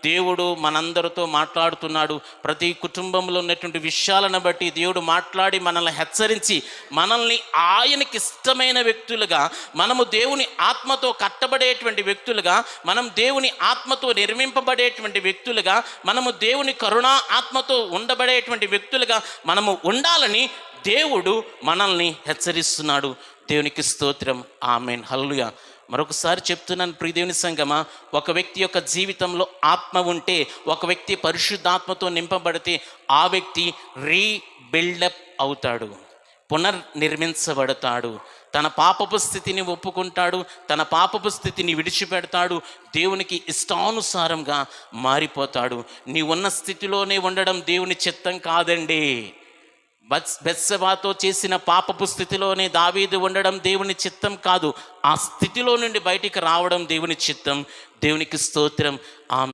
దేవుడు మనందరితో మాట్లాడుతున్నాడు. ప్రతి కుటుంబంలో ఉన్నటువంటి విషయాలను బట్టి దేవుడు మాట్లాడి మనల్ని హెచ్చరించి, మనల్ని ఆయనకి ఇష్టమైన వ్యక్తులుగా, మనము దేవుని ఆత్మతో కట్టబడేటువంటి వ్యక్తులుగా, మనం దేవుని ఆత్మతో నిర్మింపబడేటువంటి వ్యక్తులుగా, మనము దేవుని కరుణా ఆత్మతో ఉండబడేటువంటి వ్యక్తులుగా మనము ఉండాలని దేవుడు మనల్ని హెచ్చరిస్తున్నాడు. దేవునికి స్తోత్రం. ఆమేన్. హల్లెలూయా. మరొకసారి చెప్తున్నాను ప్రియ దేవుని సంగమా, ఒక వ్యక్తి యొక్క జీవితంలో ఆత్మ ఉంటే, ఒక వ్యక్తి పరిశుద్ధాత్మతో నింపబడితే ఆ వ్యక్తి రీబిల్డప్ అవుతాడు, పునర్నిర్మించబడతాడు. తన పాపపు స్థితిని ఒప్పుకుంటాడు, తన పాపపు స్థితిని విడిచిపెడతాడు, దేవునికి ఇష్టానుసారంగా మారిపోతాడు. నీ ఉన్న స్థితిలోనే ఉండడం దేవుని చిత్తం కాదండి. బెత్షెబాతో చేసిన పాపపు స్థితిలోనే దావీదు ఉండడం దేవుని చిత్తం కాదు. ఆ స్థితిలో నుండి బయటికి రావడం దేవుని చిత్తం. దేవునికి స్తోత్రం.